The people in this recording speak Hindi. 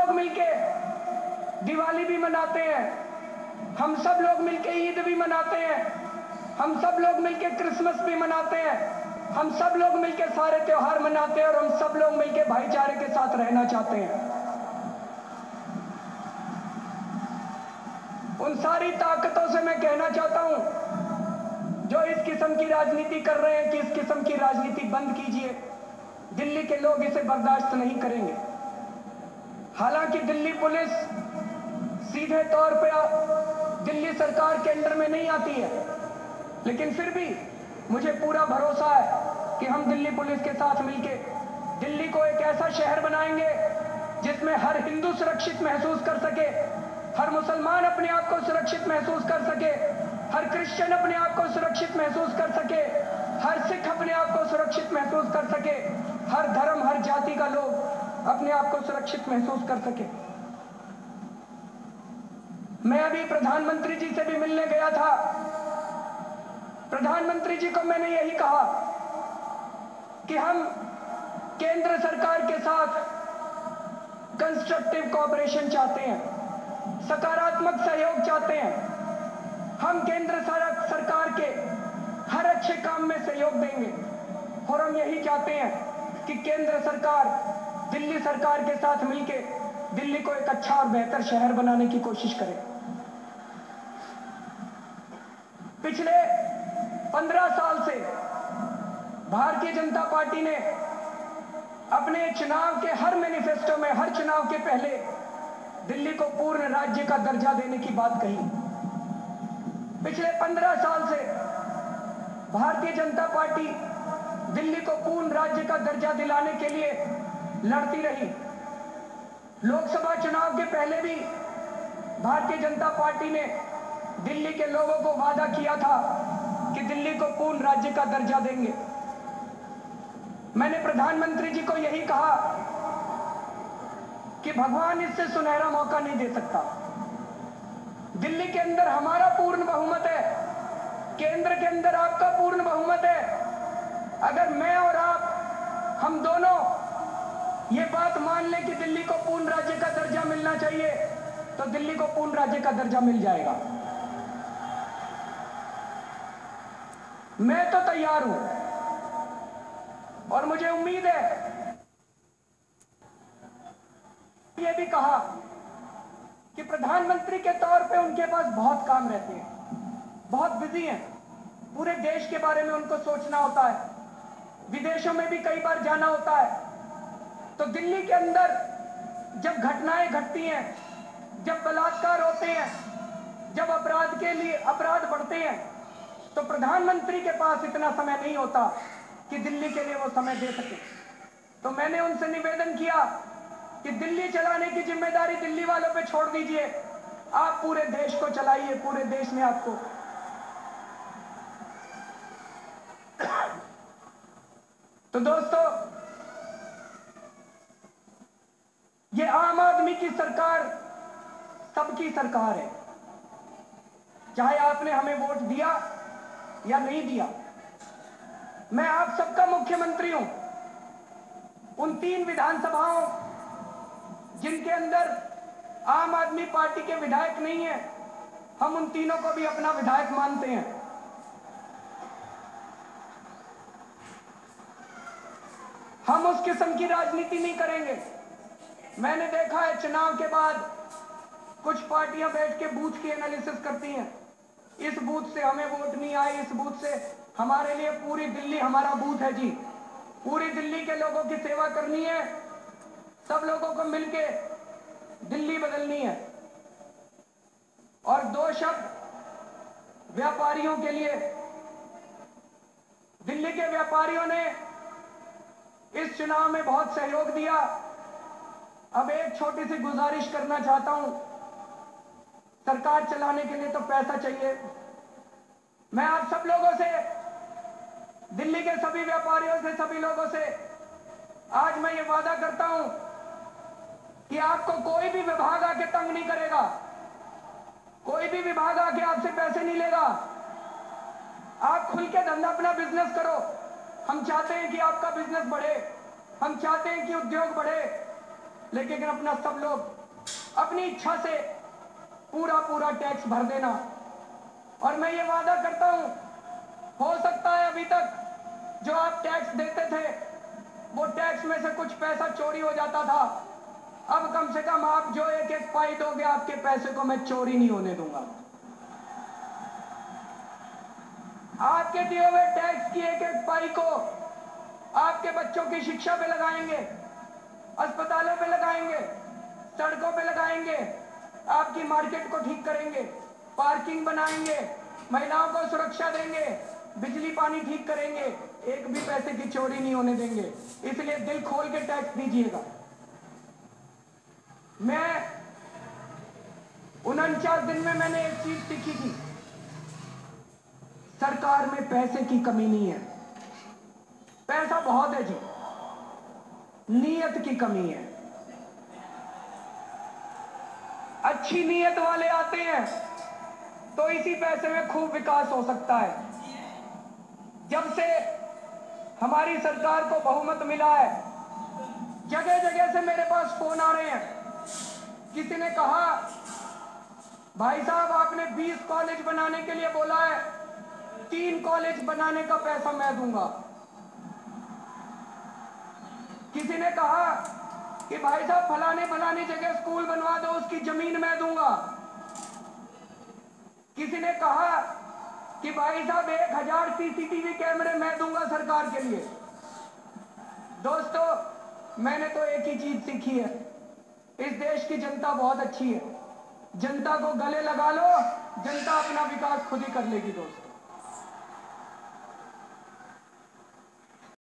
लोग मिलके दिवाली भी मनाते हैं, हम सब लोग मिलके ईद भी मनाते हैं, हम सब लोग मिलके क्रिसमस भी मनाते हैं, हम सब लोग मिलके सारे त्योहार मनाते हैं और हम सब लोग मिलके भाईचारे के साथ रहना चाहते हैं। उन सारी ताकतों से मैं कहना चाहता हूं जो इस किस्म की राजनीति कर रहे हैं कि इस किस्म की राजनीति बंद कीजिए। दिल्ली के लोग इसे बर्दाश्त नहीं करेंगे। हालांकि दिल्ली पुलिस सीधे तौर पे दिल्ली सरकार के अंडर में नहीं आती है, लेकिन फिर भी मुझे पूरा भरोसा है कि हम दिल्ली पुलिस के साथ मिलके दिल्ली को एक ऐसा शहर बनाएंगे जिसमें हर हिंदू सुरक्षित महसूस कर सके, हर मुसलमान अपने आप को सुरक्षित महसूस कर सके, हर क्रिश्चियन अपने आप को सुरक्षित महसूस कर सके, हर सिख अपने आप को सुरक्षित महसूस कर सके, हर धर्म हर जाति का लोग अपने आप को सुरक्षित महसूस कर सके। मैं अभी प्रधानमंत्री जी से भी मिलने गया था। प्रधानमंत्री जी को मैंने यही कहा कि हम केंद्र सरकार के साथ कंस्ट्रक्टिव कोऑपरेशन चाहते हैं, सकारात्मक सहयोग चाहते हैं। हम केंद्र सरकार के हर अच्छे काम में सहयोग देंगे और हम यही चाहते हैं कि केंद्र सरकार दिल्ली सरकार के साथ मिलकर दिल्ली को एक अच्छा और बेहतर शहर बनाने की कोशिश करे। पिछले 15 साल से भारतीय जनता पार्टी ने अपने चुनाव के हर मैनिफेस्टो में, हर चुनाव के पहले दिल्ली को पूर्ण राज्य का दर्जा देने की बात कही। पिछले 15 साल से भारतीय जनता पार्टी दिल्ली को पूर्ण राज्य का दर्जा दिलाने के लिए लड़ती रही। लोकसभा चुनाव के पहले भी भारतीय जनता पार्टी ने दिल्ली के लोगों को वादा किया था कि दिल्ली को पूर्ण राज्य का दर्जा देंगे। मैंने प्रधानमंत्री जी को यही कहा कि भगवान इससे सुनहरा मौका नहीं दे सकता। दिल्ली के अंदर हमारा पूर्ण बहुमत है, केंद्र के अंदर आपका पूर्ण बहुमत है। अगर मैं और आप, हम दोनों ये बात मान लें कि दिल्ली को पूर्ण राज्य का दर्जा मिलना चाहिए, तो दिल्ली को पूर्ण राज्य का दर्जा मिल जाएगा। मैं तो तैयार हूं और मुझे उम्मीद है, ये भी कहा कि प्रधानमंत्री के तौर पे उनके पास बहुत काम रहते हैं, बहुत बिजी हैं, पूरे देश के बारे में उनको सोचना होता है, विदेशों में भी कई बार जाना होता है। तो दिल्ली के अंदर जब घटनाएं घटती हैं, जब बलात्कार होते हैं, जब अपराध बढ़ते हैं, तो प्रधानमंत्री के पास इतना समय नहीं होता कि दिल्ली के लिए वो समय दे सके। तो मैंने उनसे निवेदन किया कि दिल्ली चलाने की जिम्मेदारी दिल्ली वालों पे छोड़ दीजिए, आप पूरे देश को चलाइए, पूरे देश में आपको। तो दोस्तों, ये आम आदमी की सरकार सबकी सरकार है। चाहे आपने हमें वोट दिया या नहीं दिया, मैं आप सबका मुख्यमंत्री हूं। उन 3 विधानसभाओं जिनके अंदर आम आदमी पार्टी के विधायक नहीं है, हम उन तीनों को भी अपना विधायक मानते हैं। हम उस किस्म की राजनीति नहीं करेंगे। मैंने देखा है चुनाव के बाद कुछ पार्टियां बैठ के बूथ की एनालिसिस करती हैं, इस बूथ से हमें वोट नहीं आए, इस बूथ से। हमारे लिए पूरी दिल्ली हमारा बूथ है जी। पूरी दिल्ली के लोगों की सेवा करनी है, सब लोगों को मिलके दिल्ली बदलनी है। और 2 शब्द व्यापारियों के लिए। दिल्ली के व्यापारियों ने इस चुनाव में बहुत सहयोग दिया। अब एक छोटी सी गुजारिश करना चाहता हूं, सरकार चलाने के लिए तो पैसा चाहिए। मैं आप सब लोगों से, दिल्ली के सभी व्यापारियों से, सभी लोगों से आज मैं ये वादा करता हूं कि आपको कोई भी विभाग आके तंग नहीं करेगा, कोई भी विभाग आके आपसे पैसे नहीं लेगा। आप खुल के धंधा अपना बिजनेस करो। हम चाहते हैं कि आपका बिजनेस बढ़े, हम चाहते हैं कि उद्योग बढ़े, लेकिन अपना सब लोग अपनी इच्छा से पूरा पूरा टैक्स भर देना। और मैं ये वादा करता हूं, हो सकता है अभी तक जो आप टैक्स देते थे वो टैक्स में से कुछ पैसा चोरी हो जाता था, अब कम से कम आप जो एक एक पाई दोगे आपके पैसे को मैं चोरी नहीं होने दूंगा। आपके दिए हुए टैक्स की एक एक पाई को आपके बच्चों की शिक्षा पे लगाएंगे, अस्पतालों पे लगाएंगे, सड़कों पे लगाएंगे, आपकी मार्केट को ठीक करेंगे, पार्किंग बनाएंगे, महिलाओं को सुरक्षा देंगे, बिजली पानी ठीक करेंगे, एक भी पैसे की चोरी नहीं होने देंगे। इसलिए दिल खोल के टैक्स दीजिएगा। मैं 49 दिन में मैंने एक चीज सीखी थी, सरकार में पैसे की कमी नहीं है, पैसा बहुत है जी, नीयत की कमी है। अच्छी नीयत वाले आते हैं तो इसी पैसे में खूब विकास हो सकता है। जब से हमारी सरकार को बहुमत मिला है, जगह जगह से मेरे पास फोन आ रहे हैं। किसी ने कहा भाई साहब आपने 20 कॉलेज बनाने के लिए बोला है, 3 कॉलेज बनाने का पैसा मैं दूंगा। किसी ने कहा कि भाई साहब फलाने फलाने जगह स्कूल बनवा दो, उसकी जमीन मैं दूंगा। किसी ने कहा कि भाई साहब 1000 सीसीटीवी कैमरे मैं दूंगा सरकार के लिए। दोस्तों, मैंने तो एक ही चीज सीखी है, इस देश की जनता बहुत अच्छी है। जनता को गले लगा लो, जनता अपना विकास खुद ही कर लेगी दोस्तों।